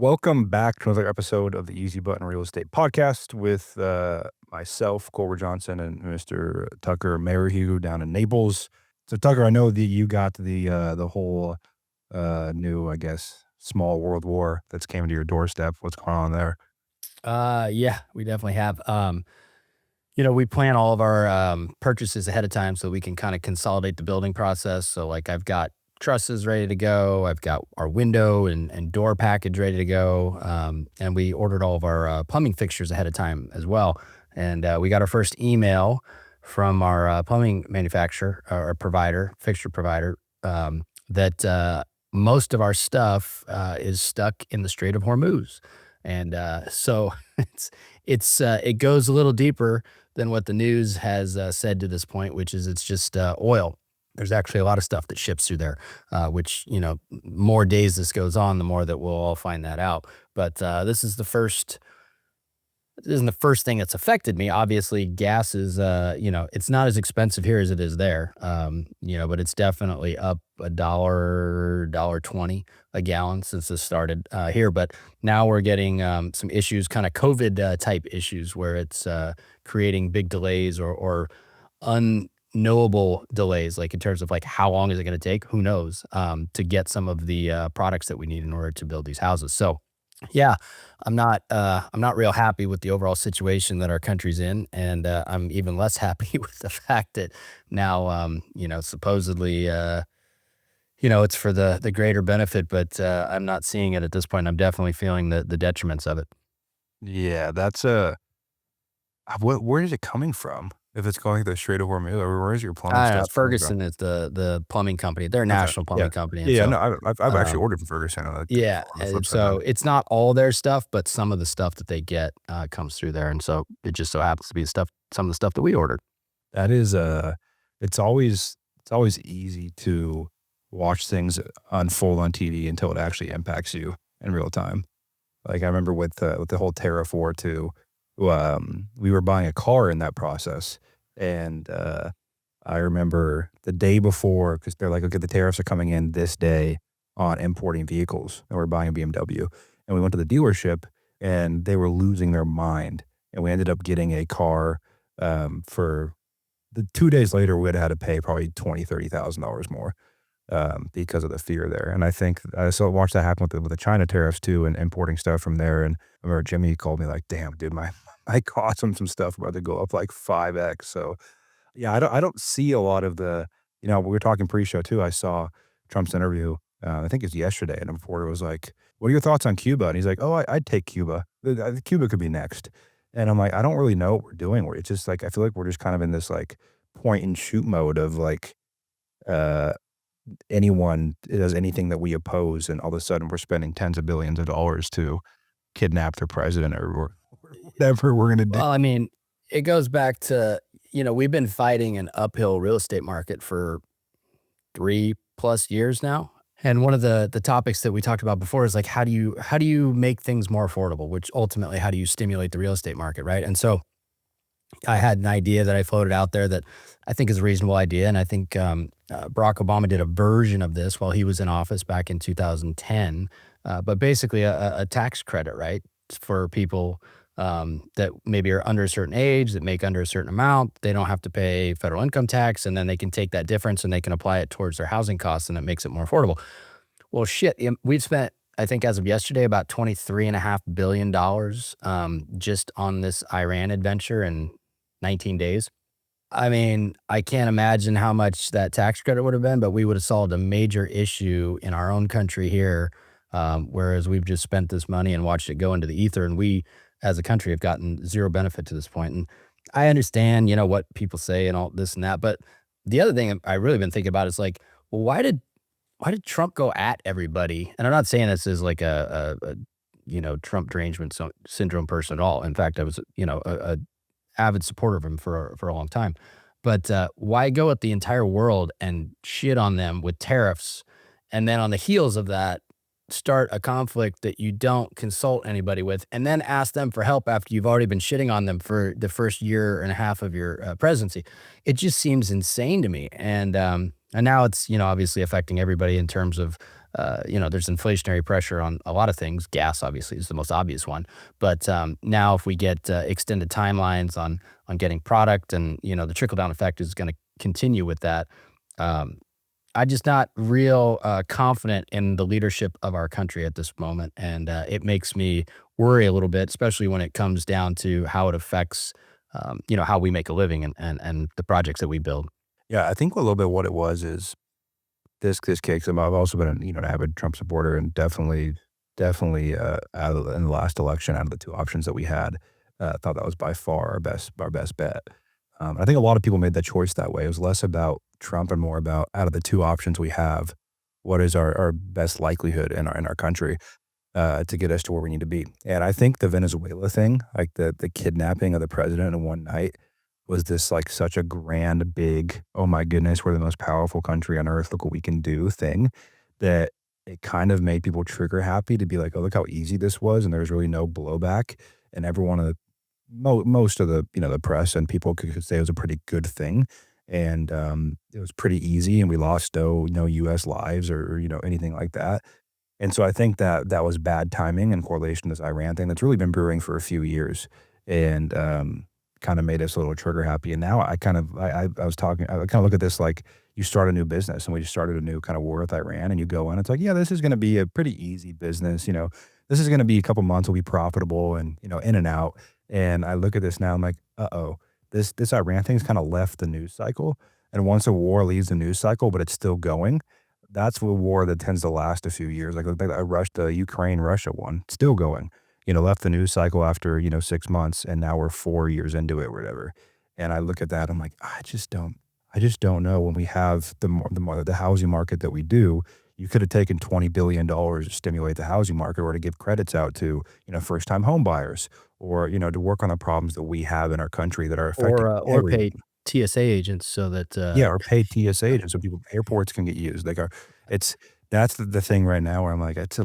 Welcome back to another episode of the Easy Button Real Estate Podcast with myself, Cole Ruud-Johnson, and Mr. Tucker Merrihew down in Naples. So, Tucker, I know that you got the whole new, I guess, small world war that's came to your doorstep. What's going on there? Yeah, we definitely have. We plan all of our purchases ahead of time so we can kind of consolidate the building process. So, like, I've got trusses ready to go. I've got our window and door package ready to go. And we ordered all of our plumbing fixtures ahead of time as well. And we got our first email from our plumbing manufacturer or provider, fixture provider, that most of our stuff is stuck in the Strait of Hormuz. And so it goes a little deeper than what the news has said to this point, which is it's just oil. There's actually a lot of stuff that ships through there, which, more days this goes on, the more that we'll all find that out. But this isn't the first thing that's affected me. Obviously, gas is, it's not as expensive here as it is there, but it's definitely up $1.20 a gallon since this started here. But now we're getting some issues, kind of COVID type issues, where it's creating big delays or unknowable delays, like in terms of like how long is it going to take? Who knows? To get some of the products that we need in order to build these houses. So yeah, I'm not real happy with the overall situation that our country's in, and I'm even less happy with the fact that now, supposedly, it's for the greater benefit, but I'm not seeing it at this point. I'm definitely feeling the detriments of it. Yeah, that's where is it coming from? If it's going to the Strait of Hormuz, or where is your plumbing I don't know. stuff coming from? Ferguson is the plumbing company. They're a Okay, national yeah, plumbing company, and yeah. so No, I've actually um, ordered from Ferguson yeah, on the flip and side of so that. it's not all their stuff, but some of the stuff that they get comes through there, and so it just so happens to be some of the stuff that we ordered. That is, it's always easy to watch things unfold on TV until it actually impacts you in real time. Like, I remember with the whole tariff war too, we were buying a car in that process, and, I remember the day before, because 'cause they're like, "Okay, the tariffs are coming in this day on importing vehicles," and we're buying a BMW, and we went to the dealership, and they were losing their mind, and we ended up getting a car, for the 2 days later, we'd had to pay probably $20,000-$30,000 more, because of the fear there, and I think I saw watched that happen with the China tariffs too and importing stuff from there, and I remember Jimmy called me like, "Damn, dude, my costs on some stuff about to go up like 5x," so, yeah, I don't see a lot of we were talking pre-show too, I saw Trump's interview, I think it's yesterday, and a reporter was like, "What are your thoughts on Cuba?" And he's like, "Oh, I'd take Cuba. Cuba could be next." And I'm like, "I don't really know what we're doing. It's just like, I feel like we're just kind of in this, like, point and shoot mode of, like, uh, anyone does anything that we oppose, and all of a sudden we're spending tens of billions of dollars to kidnap their president or whatever we're gonna do." Well, I mean, it goes back to, we've been fighting an uphill real estate market for 3 plus years now. And one of the topics that we talked about before is like, how do you make things more affordable, which ultimately, how do you stimulate the real estate market, right? And so I had an idea that I floated out there that I think is a reasonable idea. And I think Barack Obama did a version of this while he was in office back in 2010. But basically, a tax credit, right, for people that maybe are under a certain age, that make under a certain amount. They don't have to pay federal income tax, and then they can take that difference and they can apply it towards their housing costs, and it makes it more affordable. Well, shit, we've spent, I think, as of yesterday, about $23.5 billion just on this Iran adventure in 19 days. I mean, I can't imagine how much that tax credit would have been, but we would have solved a major issue in our own country here. Whereas we've just spent this money and watched it go into the ether, and we, as a country, have gotten zero benefit to this point. And I understand, what people say and all this and that, but the other thing I really been thinking about is like, well, why did Trump go at everybody? And I'm not saying this is like a Trump derangement syndrome person at all. In fact, I was, a avid supporter of him for a long time. But why go at the entire world and shit on them with tariffs, and then on the heels of that, start a conflict that you don't consult anybody with, and then ask them for help after you've already been shitting on them for the first year and a half of your presidency? It just seems insane to me. And now it's obviously affecting everybody in terms of there's inflationary pressure on a lot of things. Gas, obviously, is the most obvious one. But now, if we get extended timelines on getting product, and the trickle down effect is going to continue with that. Um, I'm just not real confident in the leadership of our country at this moment, and it makes me worry a little bit, especially when it comes down to how it affects, how we make a living, and the projects that we build. Yeah, I think a little bit what it was is this kicks him. I've also been an avid Trump supporter and definitely, in the last election, out of the 2 options that we had, thought that was by far our best bet. I think a lot of people made that choice that way. It was less about Trump and more about out of the 2 options we have, what is our best likelihood in our country, to get us to where we need to be. And I think the Venezuela thing, like the kidnapping of the president in one night was this like such a grand, big, "Oh my goodness, we're the most powerful country on earth, look what we can do" thing, that it kind of made people trigger happy to be like, "Oh, look how easy this was," and there's really no blowback, and everyone of the most of the press and people could say it was a pretty good thing, and, it was pretty easy, and we lost no US lives or anything like that. And so I think that that was bad timing in correlation to this Iran thing that's really been brewing for a few years and, kinda made us a little trigger happy. And now I was talking I kinda look at this like you start a new business, and we just started a new kinda war with Iran, and you go in, it's like, "Yeah, this is gonna be a pretty easy business. This is gonna be a couple months, will be profitable and in and out." And I look at this now, I'm like, "Uh-oh, this Iran thing's kinda left the news cycle." And once a war leaves the news cycle, but it's still going, that's a war that tends to last a few years. Like the Ukraine-Russia one, still going. Left the news cycle after 6 months, and now we're 4 years into it or whatever. And I look at that, I'm like, I just don't know when we have the housing market that we do. You could have taken $20 billion to stimulate the housing market or to give credits out to first-time home buyers or to work on the problems that we have in our country that are affecting Or pay everyone. TSA agents so that Yeah, or pay TSA agents so airports can get used. It's that's the thing right now where I'm like, it's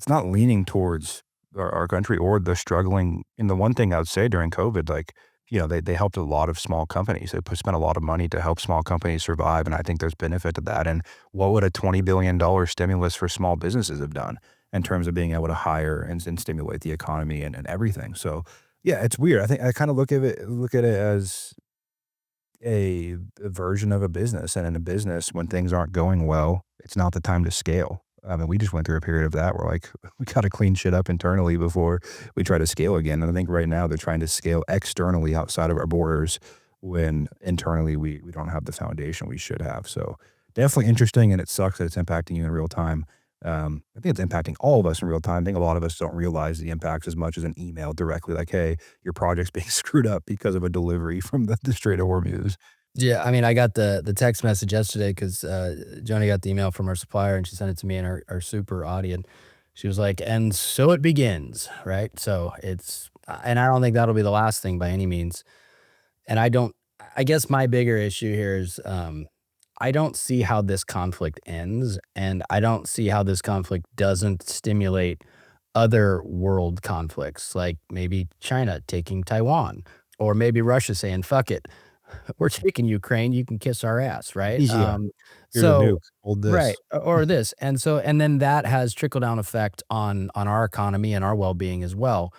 not leaning towards our country or the struggling. And the one thing I would say during COVID, they helped a lot of small companies. They spent a lot of money to help small companies survive, and I think there's benefit to that. And what would a $20 billion stimulus for small businesses have done in terms of being able to hire and stimulate the economy and everything? So, yeah, it's weird. I think I kinda look at it as a version of a business, and in a business, when things aren't going well, it's not the time to scale. I mean, we just went through a period of that where, like, we gotta clean shit up internally before we try to scale again, and I think right now they're trying to scale externally outside of our borders when internally we don't have the foundation we should have. So, definitely interesting, and it sucks that it's impacting you in real time. I think it's impacting all of us in real time. I think a lot of us don't realize the impacts as much as an email directly like, "Hey, your project's being screwed up because of a delivery from the Strait of Hormuz." Yeah, I mean, I got the text message yesterday because Joni got the email from our supplier, and she sent it to me and our super audience. She was like, "And so it begins," right? So and I don't think that'll be the last thing by any means. And I guess my bigger issue here is, I don't see how this conflict ends, and I don't see how this conflict doesn't stimulate other world conflicts, like maybe China taking Taiwan, or maybe Russia saying, "Fuck it, we're taking Ukraine, you can kiss our ass," right? Yeah, here's a So nuke, hold right, this. or this, and then that has trickle down effect on our economy and our well-being as well.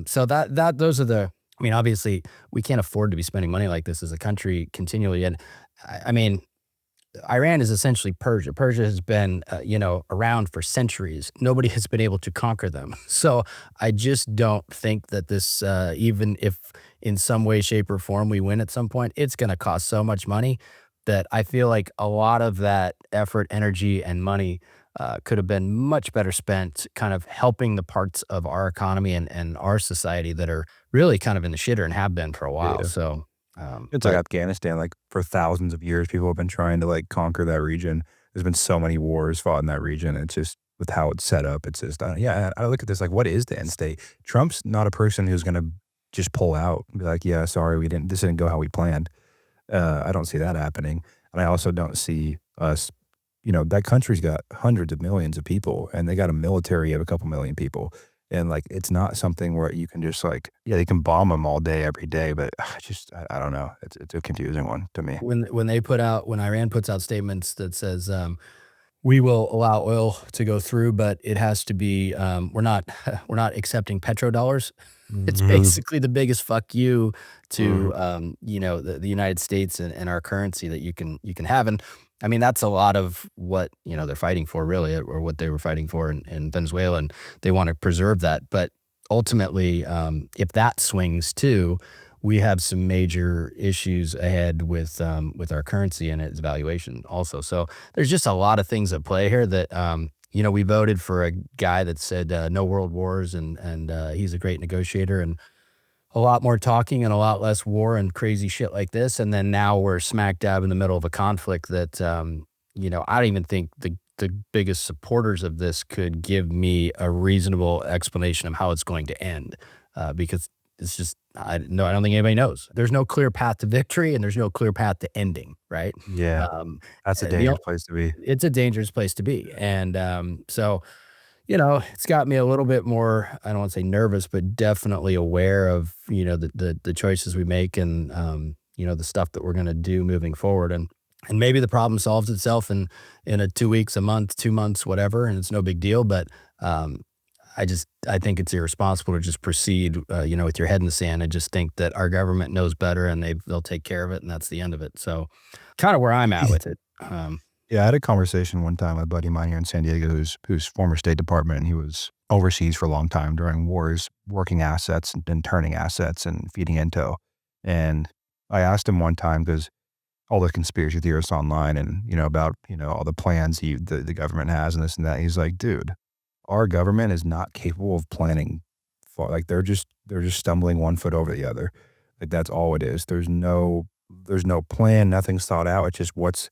So those are I mean, obviously, we can't afford to be spending money like this as a country continually, and I mean, Iran is essentially Persia. Persia has been, around for centuries. Nobody has been able to conquer them. So I just don't think that this, even if in some way, shape, or form we win at some point, it's going to cost so much money that I feel like a lot of that effort, energy, and money could have been much better spent kind of helping the parts of our economy and our society that are really kind of in the shitter and have been for a while. Yeah. So, It's like but Afghanistan, like, for thousands of years, people have been trying to, like, conquer that region. There's been so many wars fought in that region, it's just with how it's set up, it's just, yeah, I look at this like, what is the end state? Trump's not a person who's gonna just pull out and be like, "Yeah, sorry, this didn't go how we planned." I don't see that happening, and I also don't see us that country's got hundreds of millions of people, and they got a military of a couple million people, and, like, it's not something where you can just, like yeah, they can bomb them all day, every day, but I don't know. It's a confusing one to me. when Iran puts out statements that says, we will allow oil to go through, but it has to be, we're not we're not accepting petrodollars. It's Mhm, basically the biggest fuck you mhm. to, the United States and our currency that you can have, and, I mean, that's a lot of what, they're fighting for really, or what they were fighting for in Venezuela, and they wanna preserve that, but ultimately, if that swings too, we have some major issues ahead with our currency and its valuation also, so there's just a lot of things at play here that, we voted for a guy that said, "No world wars," and he's a great negotiator, and a lot more talking and a lot less war and crazy shit like this, and then now we're smack dab in the middle of a conflict that, I don't even think the biggest supporters of this could give me a reasonable explanation of how it's going to end, because it's just I don't think anybody knows. There's no clear path to victory, and there's no clear path to ending, right? Yeah, Um, that's a the dangerous place to be. it's a dangerous place to be, and, so, it's got me a little bit more, I don't wanna say nervous, but definitely aware of, the choices we make and, the stuff that we're gonna do moving forward, and maybe the problem solves itself in a 2 weeks, a month, 2 months, whatever, and it's no big deal, but, um, I think it's irresponsible to just proceed, with your head in the sand and just think that our government knows better and they'll take care of it, and that's the end of it, so, kinda where I'm at with it, Yeah, I had a conversation one time with a buddy of mine here in San Diego who's former State Department, and he was overseas for a long time during wars, working assets and turning assets and feeding intel. And I asked him one time because all the conspiracy theorists online and, about, all the plans the government has and this and that. He's like, dude, our government is not capable of planning far. Like they're just stumbling one foot over the other. Like that's all it is. There's no plan, nothing's thought out. It's just what's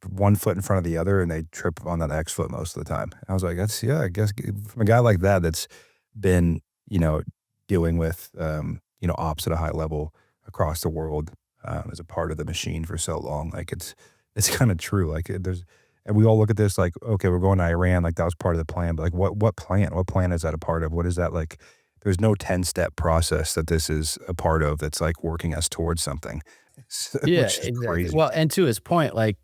one foot in front of the other, and they trip on that next foot most of the time. I was like, that's yeah, I guess from a guy like that that's been, dealing with, ops at a high level across the world, as a part of the machine for so long. Like it's kind of true. Like and we all look at this like, okay, we're going to Iran, like that was part of the plan, but like what plan? What plan is that a part of? What is that like? There's no 10-step process that this is a part of that's like working us towards something, yeah, which is exactly. crazy. Well, and to his point, like,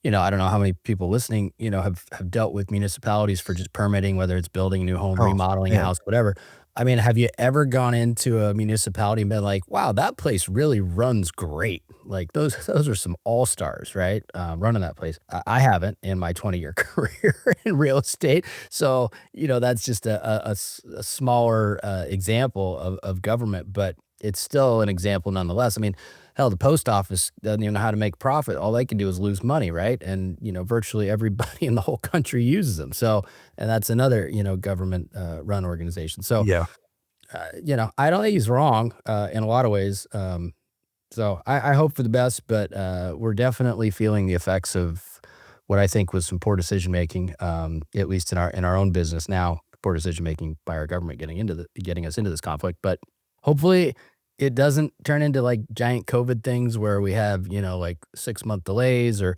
I don't know how many people listening, have dealt with municipalities for just permitting, whether it's building a new home, Oh, remodeling a man. house, whatever. I mean, have you ever gone into a municipality and been like, "Wow, that place really runs great." Like those are some all-stars, right? Running that place. I haven't in my 20-year career in real estate. So, that's just a smaller example of government, but it's still an example nonetheless. I mean, hell, the post office doesn't even know how to make profit. All they can do is lose money, right? And, virtually everybody in the whole country uses them. So, and that's another, government run organization. So, Yeah. I don't think he's wrong in a lot of ways. So I hope for the best, but we're definitely feeling the effects of what I think was some poor decision making, at least in our own business now. Poor decision making by our government getting us into this conflict, but hopefully it doesn't turn into like giant COVID things where we have like 6-month delays or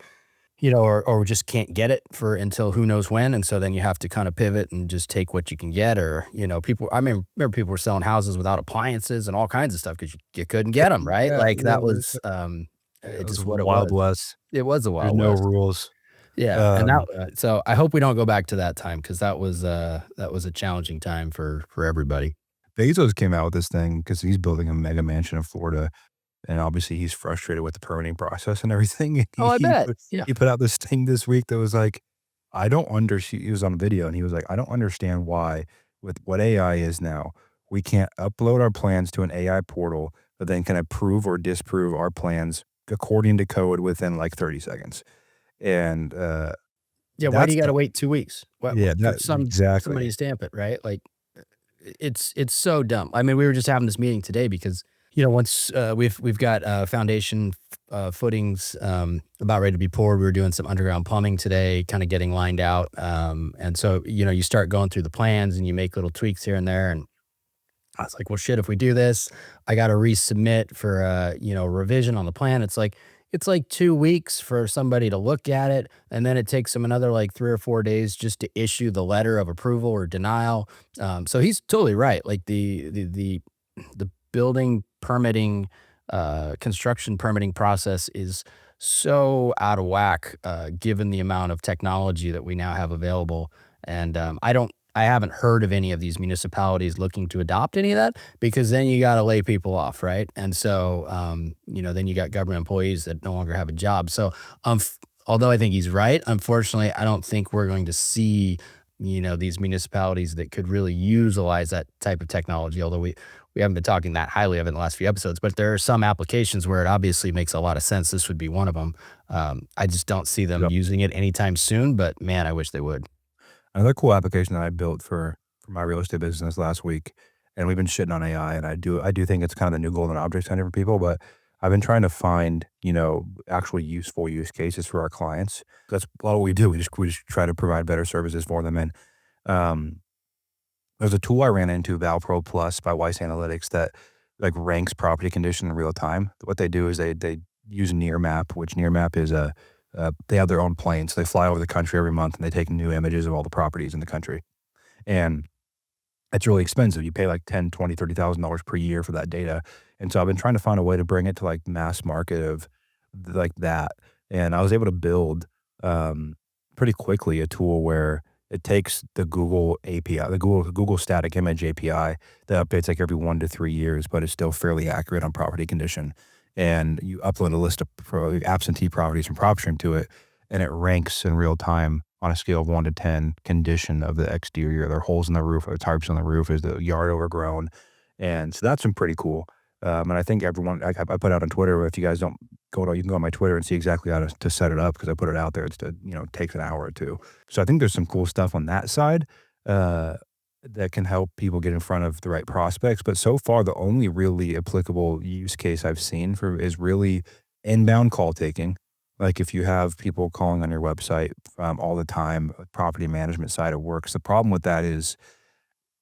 we just can't get it for until who knows when, and so then you have to kinda pivot and just take what you can get or, people I remember people were selling houses without appliances and all kinds of stuff because you couldn't get them right? Yeah, Like, yeah, that was, it it was just what it Wild was. West. It was the There's Wild no West. rules. Yeah, and Um, so I hope we don't go back to that time because that was a challenging time for everybody. Bezos came out with this thing because he's building a mega mansion in Florida, and obviously he's frustrated with the permitting process and everything, and Oh, he I he bet. put Yeah. he put out this thing this week that was like, "I don't understand." He was on video, and he was like, "I don't understand why, with what AI is now, we can't upload our plans to an AI portal that then can approve or disprove our plans according to code within, like, 30 seconds." And, Yeah, why do that's you gotta the wait 2 weeks? What yeah, for that somebody exactly. to stamp it, right? Like, it's so dumb. I mean, we were just having this meeting today because, once, we've got, foundation, footings, about ready to be poured. We were doing some underground plumbing today, kinda getting lined out, and so, you start going through the plans and you make little tweaks here and there, and I was like, "Well, shit, if we do this, I gotta resubmit for a, revision on the plan." It's like 2 weeks for somebody to look at it, and then it takes them another, like, 3 or 4 days just to issue the letter of approval or denial. So he's totally right. Like, the building permitting, construction permitting process is so out of whack, given the amount of technology that we now have available. And I haven't heard of any of these municipalities looking to adopt any of that because then you got to lay people off, right? And so, then you got government employees that no longer have a job. So, although I think he's right, unfortunately, I don't think we're going to see, these municipalities that could really utilize that type of technology. Although we haven't been talking that highly of it in the last few episodes, but there are some applications where it obviously makes a lot of sense. This would be one of them. I just don't see them Yep. using it anytime soon, but man, I wish they would. Another cool application that I built for my real estate business last week, and we've been shitting on AI, and I do think it's kind of the new golden object on different people, but I've been trying to find, actually useful use cases for our clients. That's a lot of what we do. We just try to provide better services for them. And um, there's a tool I ran into, ValPro Plus by Weiss Analytics, that like ranks property condition in real time. What they do is they use Nearmap, which Nearmap is they have their own planes. They fly over the country every month and they take new images of all the properties in the country. And it's really expensive. You pay like 10, 20, $30,000 per year for that data. And so I've been trying to find a way to bring it to like mass market of like that. And I was able to build pretty quickly a tool where it takes the Google API, the Google static image API that updates like every 1 to 3 years, but it's still fairly accurate on property condition. And you upload a list of absentee properties from PropStream to it, and it ranks in real time on a scale of 1 to 10 condition of the exterior. Are there holes in the roof? Are there tarps on the roof? Is the yard overgrown? And so that's been pretty cool. And I think everyone, I put out on Twitter, if you guys don't go to, you can go on my Twitter and see exactly how to set it up because I put it out there. Takes an hour or two. So I think there's some cool stuff on that side uh, that can help people get in front of the right prospects. But so far, the only really applicable use case I've seen for is really inbound call taking. Like if you have people calling on your website all the time, property management side, it works. The problem with that is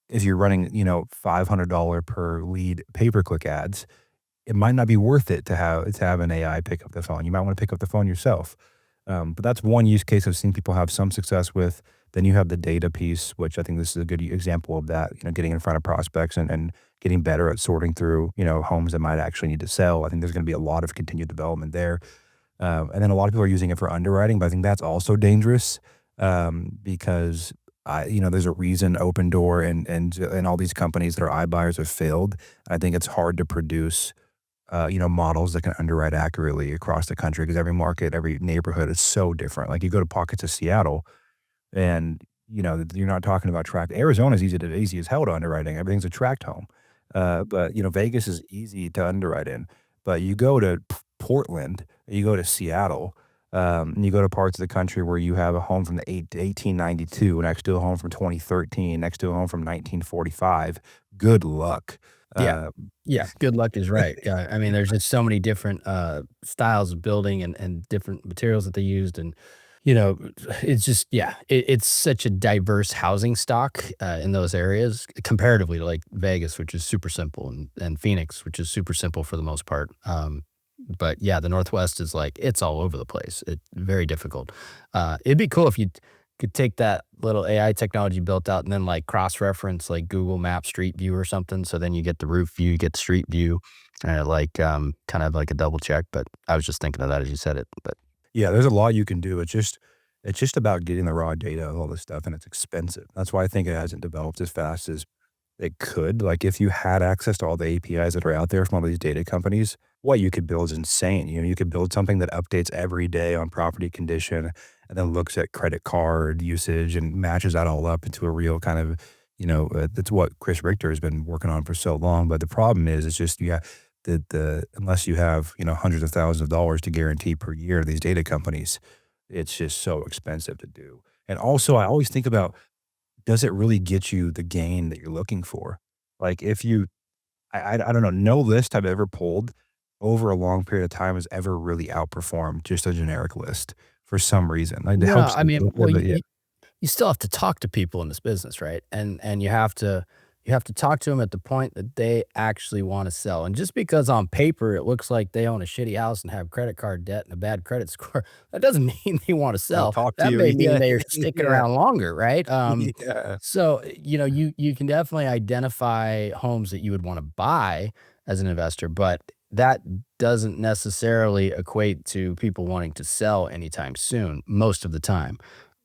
if you're running, $500 per lead pay-per-click ads, it might not be worth it to have an AI pick up the phone. You might want to pick up the phone yourself. But that's one use case I've seen people have some success with. Then you have the data piece, which I think this is a good example of that, getting in front of prospects and getting better at sorting through, homes that might actually need to sell. I think there's going to be a lot of continued development there. And then a lot of people are using it for underwriting, but I think that's also dangerous because there's a reason Open Door and all these companies that are iBuyers have failed. I think it's hard to produce models that can underwrite accurately across the country because every market, every neighborhood is so different. Like you go to pockets of Seattle and, you're not talking about tract. Arizona's easy as hell to underwriting. Everything's a tract home. But, Vegas is easy to underwrite in. But you go to Portland, you go to Seattle, and you go to parts of the country where you have a home from the 1892 next to a home from 2013, next to a home from 1945. Good luck. Yeah. Uh, Yeah, good luck is right. Yeah, I mean, there's just so many different, styles of building and different materials that they used, and, you know, it's just yeah, it's such a diverse housing stock, in those areas comparatively to, like, Vegas, which is super simple, and Phoenix, which is super simple for the most part, but yeah, the Northwest is, like, it's all over the place. It's very difficult. It'd be cool if you could take that little AI technology built out and then, like, cross-reference, like, Google Maps Street View or something, so then you get the roof view, you get the street view, kind of like a double check, but I was just thinking of that as you said it, but yeah, there's a lot you can do. It's just about getting the raw data of all this stuff, and it's expensive. That's why I think it hasn't developed as fast as it could. Like, if you had access to all the APIs that are out there from all these data companies, what you could build is insane. You could build something that updates every day on property condition and then looks at credit card usage and matches that all up into a real kind of, that's what Chris Richter has been working on for so long. But the problem is, it's just, yeah, unless you have, hundreds of thousands of dollars to guarantee per year to these data companies, it's just so expensive to do. And also, I always think about, does it really get you the gain that you're looking for? Like if you I don't know, no list I've ever pulled over a long period of time has ever really outperformed just a generic list for some reason. Like, it no, helps I a mean, little well, bit, but yeah. you still have to talk to people in this business, right? And you have to talk to them at the point that they actually wanna sell, and just because on paper it looks like they own a shitty house and have credit card debt and a bad credit score, that doesn't mean they wanna They'll sell. talk to That you. may mean Yeah, they're sticking yeah, around longer, right? yeah. So, you can definitely identify homes that you would wanna buy as an investor, but that doesn't necessarily equate to people wanting to sell anytime soon, most of the time.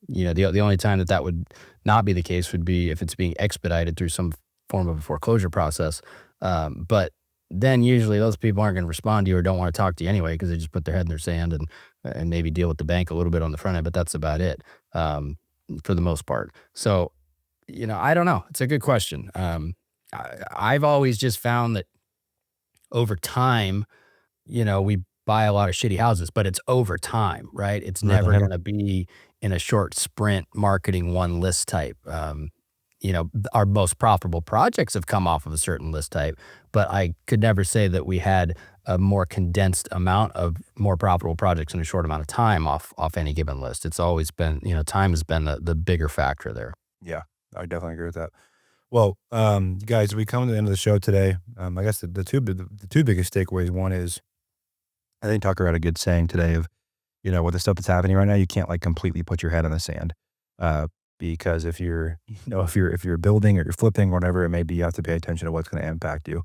The only time that would not be the case would be if it's being expedited through some form of a foreclosure process. But then usually those people aren't going to respond to you or don't want to talk to you anyway because they just put their head in their sand and maybe deal with the bank a little bit on the front end, but that's about it um, for the most part. So, I don't know. It's a good question. I've always just found that over time, we buy a lot of shitty houses, but it's over time, right? It's never Right. gonna be in a short sprint marketing one list type. Our most profitable projects have come off of a certain list type, but I could never say that we had a more condensed amount of more profitable projects in a short amount of time off any given list. It's always been, time has been the bigger factor there. Yeah, I definitely agree with that. Well, guys, we come to the end of the show today. I guess the two biggest takeaways. One is I think Tucker had a good saying today of, with the stuff that's happening right now, you can't like completely put your head in the sand. Uh, because if you're, if you're building or you're flipping or whatever it may be, you have to pay attention to what's going to impact you.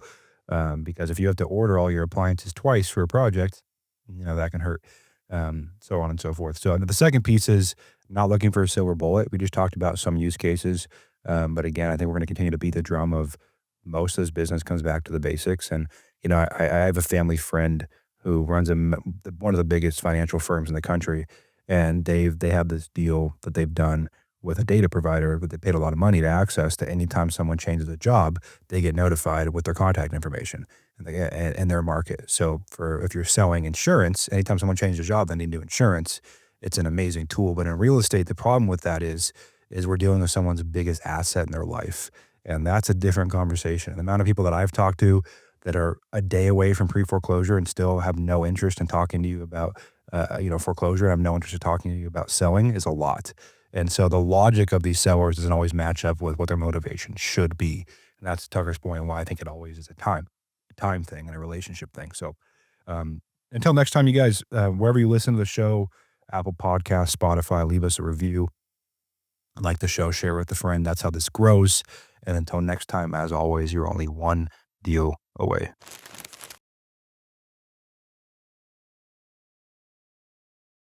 Because if you have to order all your appliances twice for a project, that can hurt. So on and so forth. So the second piece is not looking for a silver bullet. We just talked about some use cases. But again, I think we're going to continue to beat the drum of most of this business comes back to the basics. And, I have a family friend who runs one of the biggest financial firms in the country. And they have this deal that they've done with a data provider, but they paid a lot of money to access to anytime someone changes a job, they get notified with their contact information and their market. So for if you're selling insurance, anytime someone changes a job, they need new insurance. It's an amazing tool. But in real estate, the problem with that is we're dealing with someone's biggest asset in their life. And that's a different conversation. The amount of people that I've talked to that are a day away from pre-foreclosure and still have no interest in talking to you about, foreclosure, have no interest in talking to you about selling is a lot. And so the logic of these sellers doesn't always match up with what their motivation should be. And that's Tucker's point and why I think it always is a time thing and a relationship thing. So until next time, you guys, wherever you listen to the show, Apple Podcasts, Spotify, leave us a review. Like the show, share with a friend. That's how this grows. And until next time, as always, you're only one deal away.